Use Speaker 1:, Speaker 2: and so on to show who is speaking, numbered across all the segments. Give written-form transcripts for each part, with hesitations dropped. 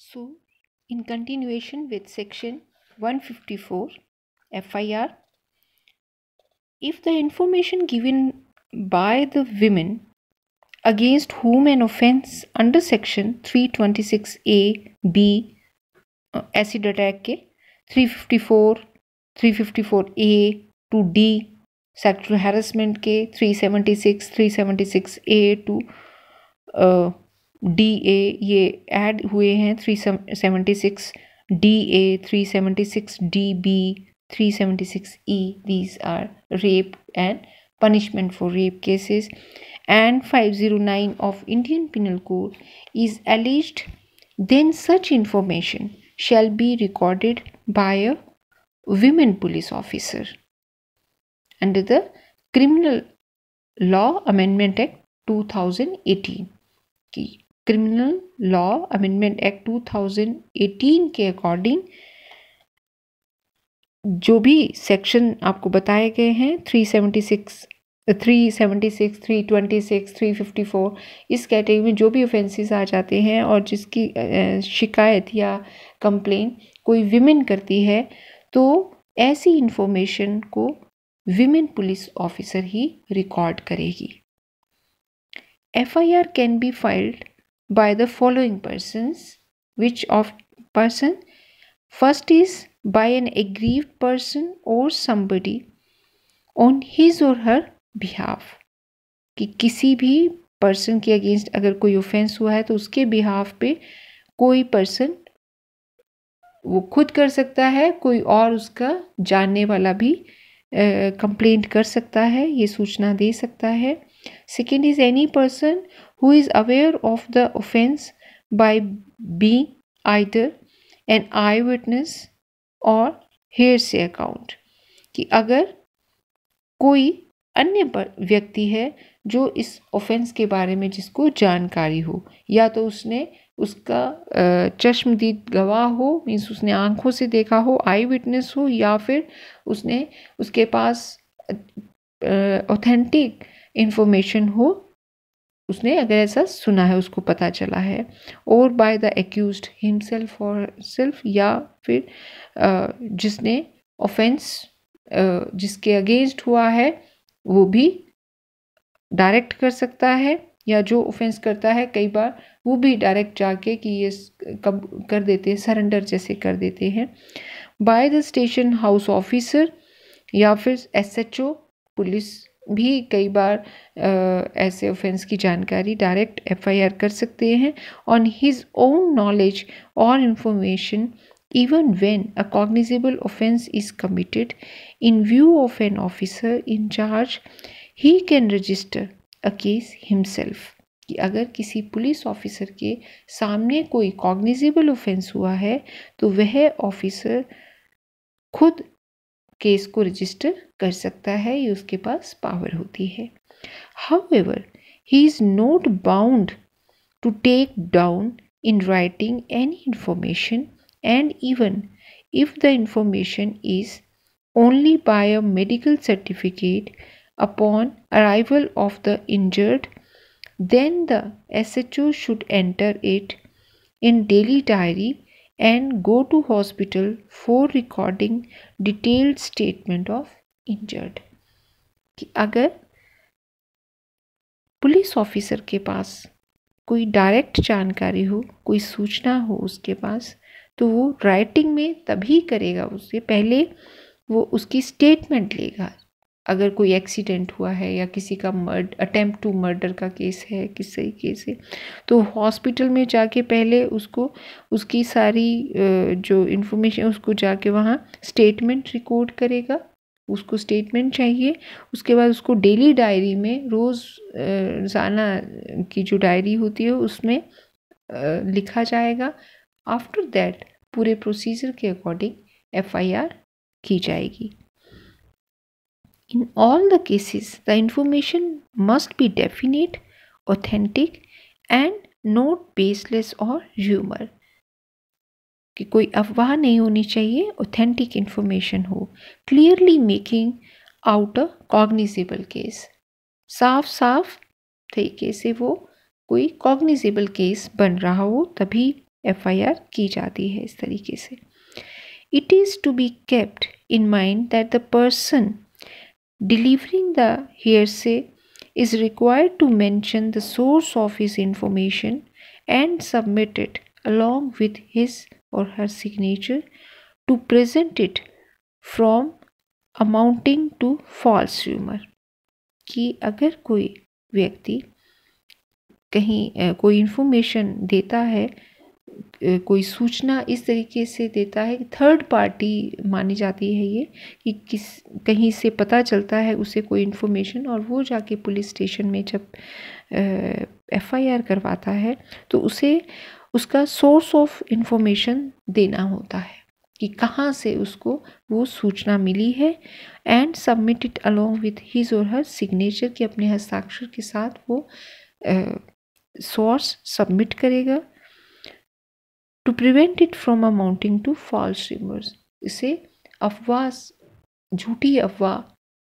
Speaker 1: So, in continuation with section 154 FIR, if the information given by the women against whom an offence under section 326A B acid attack के 354A to D sexual harassment के 376A to DA ये add हुए हैं 376 DA 376 DB 376E. These are rape and punishment for rape cases, and 509 of Indian Penal Code is alleged, then such information shall be recorded by a women police officer under the Criminal Law Amendment Act 2018 की criminal law amendment act 2018 के according जो भी section आपको बताए गए हैं 376, 326, 354 इस category में जो भी ऑफेंसेस आ जाते हैं और जिसकी शिकायत या कंप्लेन कोई विमेन करती है तो ऐसी इंफॉर्मेशन को विमेन पुलिस ऑफिसर ही रिकॉर्ड करेगी. FIR can be filed by the following persons. Which of person? First is by an aggrieved person or somebody on his or her behalf. कि किसी भी पर्सन के अगेंस्ट अगर कोई offence हुआ है तो उसके बिहाफ पे कोई पर्सन वो खुद कर सकता है, कोई और उसका जानने वाला भी कंप्लेंट कर सकता है, ये सूचना दे सकता है. Second is any person who is aware of the offence by being either an eyewitness or hearsay account. कि अगर कोई अन्य व्यक्ति है जो इस ऑफेंस के बारे में जिसको जानकारी हो, या तो उसने उसका चश्मदीद गवाह हो, मीन्स उसने आंखों से देखा हो, आई विटनेस हो, या फिर उसने उसके पास ऑथेंटिक इंफॉर्मेशन हो, उसने अगर ऐसा सुना है, उसको पता चला है, और बाय द एक्यूज्ड हिमसेल्फ और सेल्फ, या फिर जिसने ऑफेंस जिसके अगेंस्ट हुआ है वो भी डायरेक्ट कर सकता है, या जो ऑफेंस करता है कई बार वो भी डायरेक्ट जाके कि ये कब कर देते हैं, सरेंडर जैसे कर देते हैं. By the station house officer या फिर SHO पुलिस भी कई बार ऐसे ऑफेंस की जानकारी डायरेक्ट FIR कर सकते हैं ऑन हिज ओन नॉलेज और information, even when a cognizable offense is committed in view of an officer in charge, he can register a case himself. कि अगर किसी पुलिस ऑफिसर के सामने कोई कॉग्निजेबल ऑफेंस हुआ है तो वह ऑफिसर खुद केस को रजिस्टर कर सकता है, ये उसके पास पावर होती है. However, he is not bound to take down in writing any information, and even if the information is only by a medical certificate upon arrival of the injured, then the SHO should enter it in daily diary and go to hospital for recording detailed statement of injured. कि अगर police officer के पास कोई direct जानकारी हो, कोई सूचना हो उसके पास, तो वो राइटिंग में तभी करेगा, उससे पहले वो उसकी स्टेटमेंट लेगा. अगर कोई एक्सीडेंट हुआ है या किसी का अटेम्प्ट टू मर्डर का केस है, किसी केस है, तो हॉस्पिटल में जाके पहले उसको उसकी सारी जो इन्फॉर्मेशन उसको जाके वहाँ स्टेटमेंट रिकॉर्ड करेगा, उसको स्टेटमेंट चाहिए. उसके बाद उसको डेली डायरी में रोज़ाना की जो डायरी होती है उसमें लिखा जाएगा. आफ्टर दैट पूरे प्रोसीजर के अकॉर्डिंग FIR की जाएगी. In all the cases, the information must be definite, authentic and not baseless or rumor. कि कोई अफवाह नहीं होनी चाहिए, ऑथेंटिक इंफॉर्मेशन हो, clearly making out a cognizable case. साफ साफ तरीके से वो कोई कॉग्निजेबल केस बन रहा हो तभी FIR की जाती है इस तरीके से। It is to be kept in mind that the person delivering the hearsay is required to mention the source of his information and submit it along with his or her signature to present it from amounting to false rumor। कि अगर कोई व्यक्ति कहीं कोई information देता है, कोई सूचना इस तरीके से देता है, थर्ड पार्टी मानी जाती है ये, कि कहीं से पता चलता है उसे कोई इन्फॉर्मेशन और वो जाके पुलिस स्टेशन में जब FIR करवाता है तो उसे उसका सोर्स ऑफ इन्फॉर्मेशन देना होता है कि कहाँ से उसको वो सूचना मिली है, and submit it along with his और हर सिग्नेचर, कि अपने हस्ताक्षर के साथ वो सोर्स सबमिट करेगा। To prevent it from amounting to false rumours, इसे अफवाह, झूठी अफवाह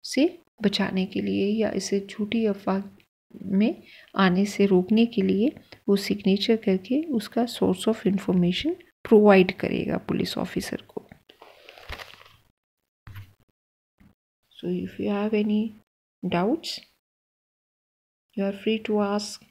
Speaker 1: से बचाने के लिए या इसे झूठी अफवाह में आने से रोकने के लिए वो सिग्नेचर करके उसका सोर्स ऑफ इंफॉर्मेशन प्रोवाइड करेगा पुलिस ऑफिसर को। So if you have any doubts, you are free to ask